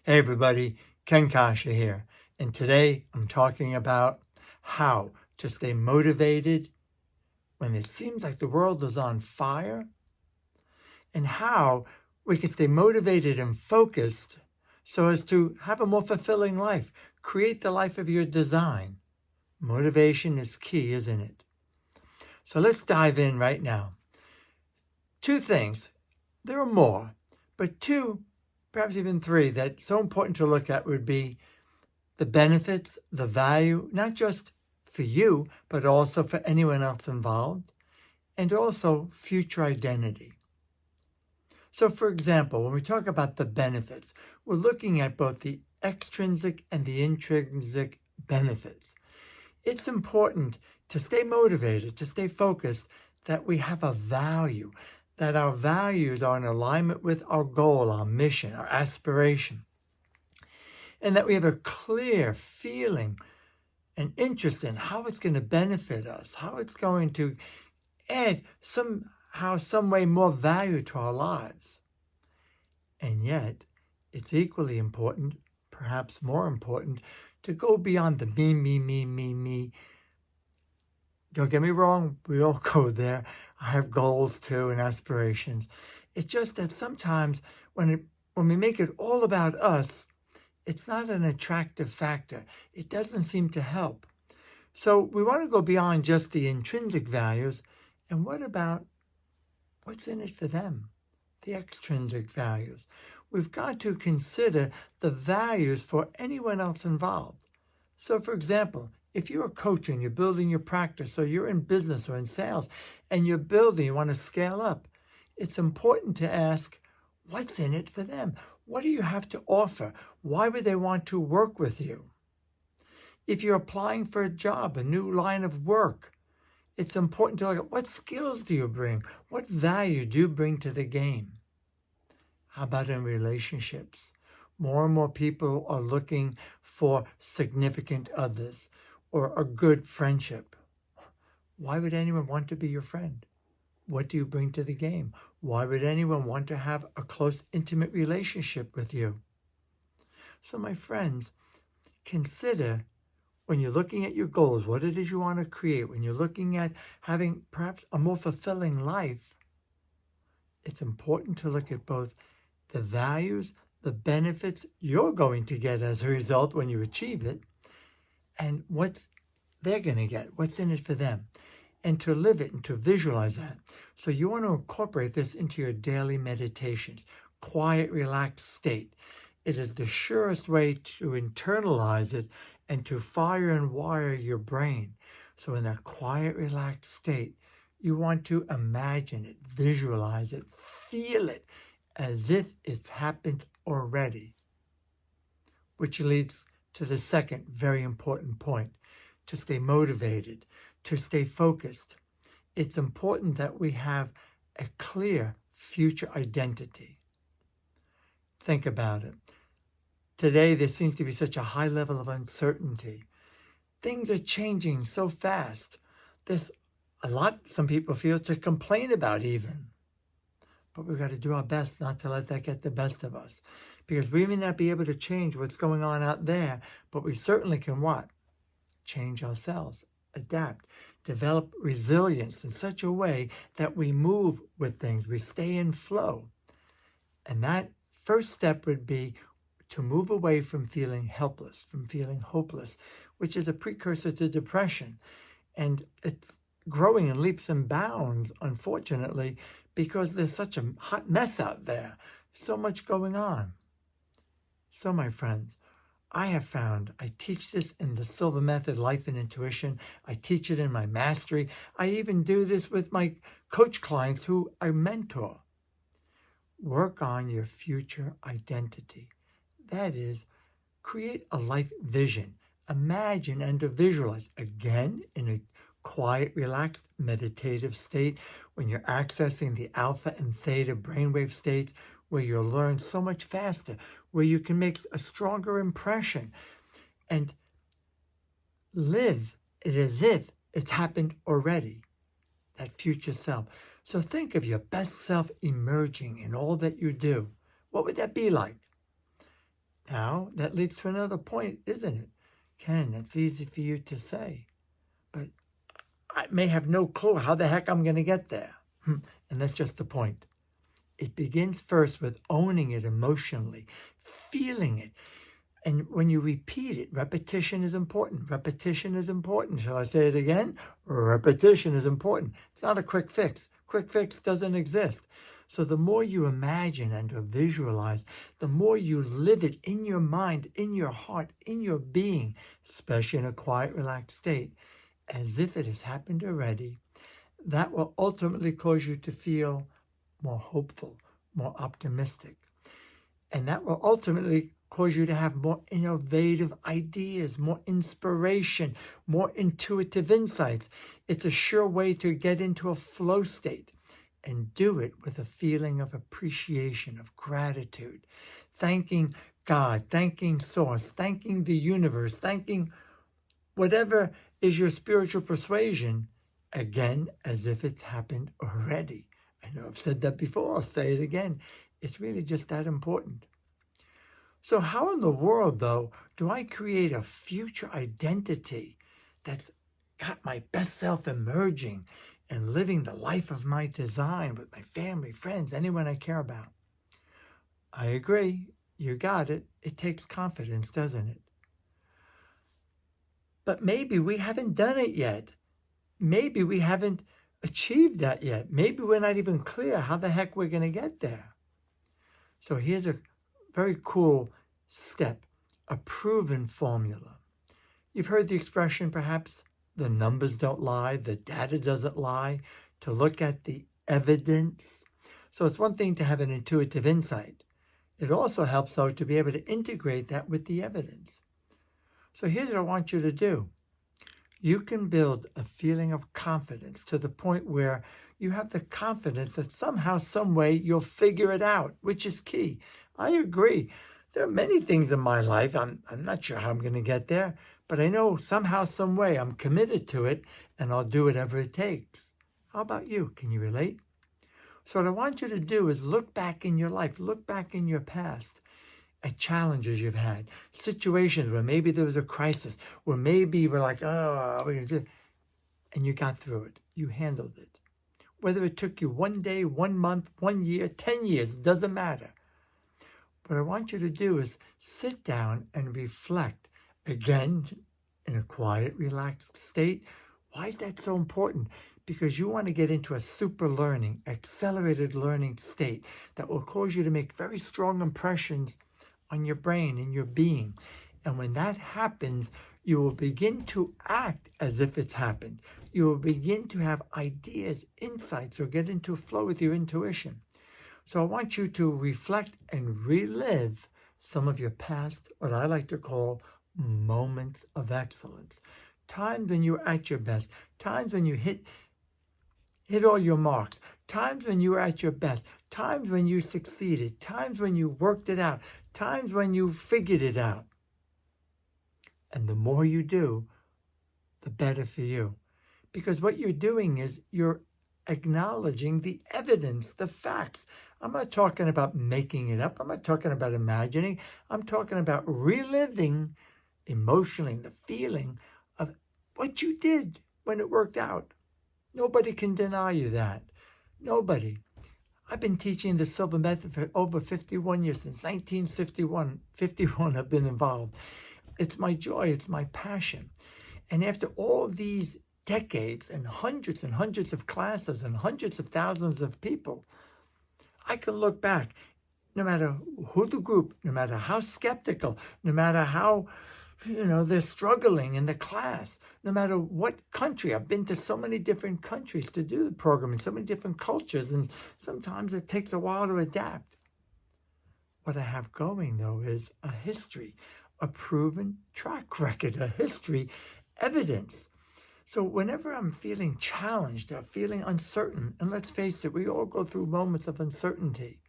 Hey everybody, Ken Coscia here, and today I'm talking about how to stay motivated when it seems like the world is on fire, and how we can stay motivated and focused so as to have a more fulfilling life, create the life of your design. Motivation is key, isn't it? So let's dive in right now. Two things, there are more, but two, perhaps even three, that's so important to look at would be the benefits, the value, not just for you, but also for anyone else involved, and also future identity. So for example, when we talk about the benefits, we're looking at both the extrinsic and the intrinsic benefits. It's important to stay motivated, to stay focused, that we have a value, that our values are in alignment with our goal, our mission, our aspiration, and that we have a clear feeling and interest in how it's going to benefit us, how it's going to add somehow, some way more value to our lives. And yet, it's equally important, perhaps more important, to go beyond the me. Don't get me wrong, we all go there. I have goals too and aspirations. It's just that sometimes when we make it all about us, it's not an attractive factor. It doesn't seem to help. So we want to go beyond just the intrinsic values. And what about what's in it for them? The extrinsic values. We've got to consider the values for anyone else involved. So for example, if you're a coach and you're building your practice, or you're in business or in sales, and you're building, you want to scale up, it's important to ask, what's in it for them? What do you have to offer? Why would they want to work with you? If you're applying for a job, a new line of work, it's important to look at what skills do you bring? What value do you bring to the game? How about in relationships? More and more people are looking for significant others or a good friendship. Why would anyone want to be your friend? What do you bring to the game? Why would anyone want to have a close, intimate relationship with you? So my friends, consider when you're looking at your goals, what it is you want to create, when you're looking at having perhaps a more fulfilling life, it's important to look at both the values, the benefits you're going to get as a result when you achieve it, and what they're going to get, what's in it for them, and to live it and to visualize that. So you want to incorporate this into your daily meditations, quiet, relaxed state. It is the surest way to internalize it and to fire and wire your brain. So in that quiet, relaxed state, you want to imagine it, visualize it, feel it as if it's happened already. Which leads to the second very important point, to stay motivated, to stay focused. It's important that we have a clear future identity. Think about it. Today, there seems to be such a high level of uncertainty. Things are changing so fast. There's a lot some people feel to complain about even. But we've got to do our best not to let that get the best of us. Because we may not be able to change what's going on out there, but we certainly can what? Change ourselves, adapt, develop resilience in such a way that we move with things, we stay in flow. And that first step would be to move away from feeling helpless, from feeling hopeless, which is a precursor to depression. And it's growing in leaps and bounds, unfortunately, because there's such a hot mess out there, so much going on. So, my friends, I have found, I teach this in the Silva Method, Life and Intuition. I teach it in my mastery. I even do this with my coach clients who I mentor. Work on your future identity. That is, create a life vision. Imagine and to visualize, again, in a quiet, relaxed, meditative state, when you're accessing the alpha and theta brainwave states, where you'll learn so much faster, where you can make a stronger impression and live it as if it's happened already, that future self. So think of your best self emerging in all that you do. What would that be like? Now, that leads to another point, isn't it? Ken, that's easy for you to say, but I may have no clue how the heck I'm going to get there. And that's just the point. It begins first with owning it emotionally, feeling it. And when you repeat it, repetition is important. Repetition is important. Shall I say it again? Repetition is important. It's not a quick fix. Quick fix doesn't exist. So the more you imagine and visualize, the more you live it in your mind, in your heart, in your being, especially in a quiet, relaxed state, as if it has happened already, that will ultimately cause you to feel more hopeful, more optimistic. And that will ultimately cause you to have more innovative ideas, more inspiration, more intuitive insights. It's a sure way to get into a flow state, and do it with a feeling of appreciation, of gratitude, thanking God, thanking Source, thanking the universe, thanking whatever is your spiritual persuasion, again, as if it's happened already. I know I've said that before, I'll say it again. It's really just that important. So how in the world, though, do I create a future identity that's got my best self emerging and living the life of my design with my family, friends, anyone I care about? I agree. You got it. It takes confidence, doesn't it? But maybe we haven't done it yet. Maybe we haven't achieved that yet. Maybe we're not even clear how the heck we're going to get there. So here's a very cool step, a proven formula. You've heard the expression, perhaps, the numbers don't lie, the data doesn't lie, to look at the evidence. So it's one thing to have an intuitive insight. It also helps, though, to be able to integrate that with the evidence. So here's what I want you to do. You can build a feeling of confidence to the point where you have the confidence that somehow, some way, you'll figure it out, which is key. I agree. There are many things in my life. I'm not sure how I'm going to get there, but I know somehow, some way, I'm committed to it, and I'll do whatever it takes. How about you? Can you relate? So what I want you to do is look back in your life, look back in your past at challenges you've had, situations where maybe there was a crisis, where maybe you were like, oh, we're going to do it, and you got through it. You handled it. Whether it took you 1 day, 1 month, 1 year, 10 years, doesn't matter. What I want you to do is sit down and reflect, again, in a quiet, relaxed state. Why is that so important? Because you want to get into a super learning, accelerated learning state that will cause you to make very strong impressions on your brain and your being. And when that happens, you will begin to act as if it's happened. You will begin to have ideas, insights, or get into a flow with your intuition. So I want you to reflect and relive some of your past, what I like to call moments of excellence. Times when you were at your best, times when you hit all your marks, times when you were at your best, times when you succeeded, times when you worked it out, times when you figured it out. And the more you do, the better for you. Because what you're doing is you're acknowledging the evidence, the facts. I'm not talking about making it up. I'm not talking about imagining. I'm talking about reliving emotionally the feeling of what you did when it worked out. Nobody can deny you that. Nobody. I've been teaching the Silva Method for over 51 years. Since 1951 I've been involved. It's my joy. It's my passion. And after all these decades and hundreds of classes and hundreds of thousands of people, I can look back, no matter who the group, no matter how skeptical, no matter how, they're struggling in the class, no matter what country. I've been to so many different countries to do the program in so many different cultures, and sometimes it takes a while to adapt. What I have going, though, is a history, a proven track record, a history, evidence. So whenever I'm feeling challenged or feeling uncertain, and let's face it, we all go through moments of uncertainty,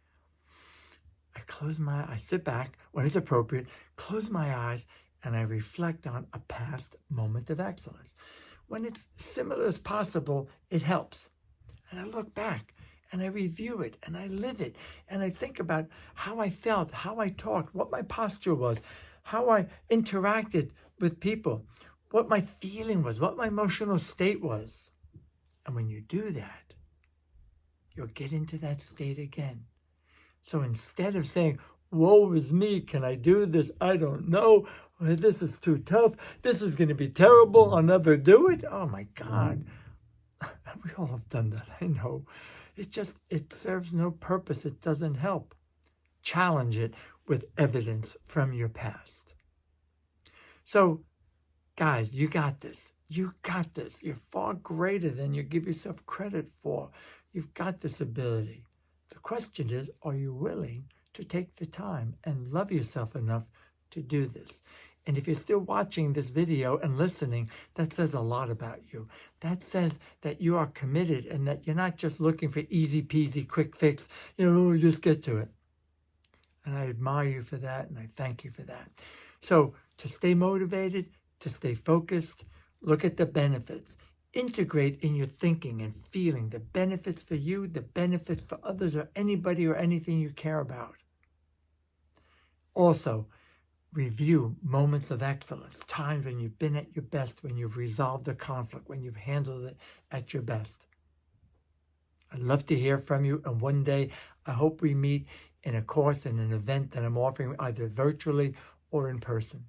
I sit back when it's appropriate, close my eyes, and I reflect on a past moment of excellence. When it's similar as possible, it helps. And I look back, and I review it and I live it and I think about how I felt, how I talked, what my posture was, how I interacted with people, what my feeling was, what my emotional state was. And when you do that, you'll get into that state again. So instead of saying, woe is me, can I do this? I don't know. This is too tough. This is going to be terrible. I'll never do it. Oh my God. We all have done that, I know. It serves no purpose. It doesn't help. Challenge it with evidence from your past. So, guys, you got this. You got this. You're far greater than you give yourself credit for. You've got this ability. The question is, are you willing to take the time and love yourself enough to do this? And if you're still watching this video and listening, that says a lot about you. That says that you are committed and that you're not just looking for easy peasy, quick fix, just get to it. And I admire you for that, and I thank you for that. So to stay motivated, to stay focused, look at the benefits. Integrate in your thinking and feeling the benefits for you, the benefits for others or anybody or anything you care about. Also, review moments of excellence, times when you've been at your best, when you've resolved a conflict, when you've handled it at your best. I'd love to hear from you, and one day I hope we meet in a course, in an event that I'm offering either virtually or in person.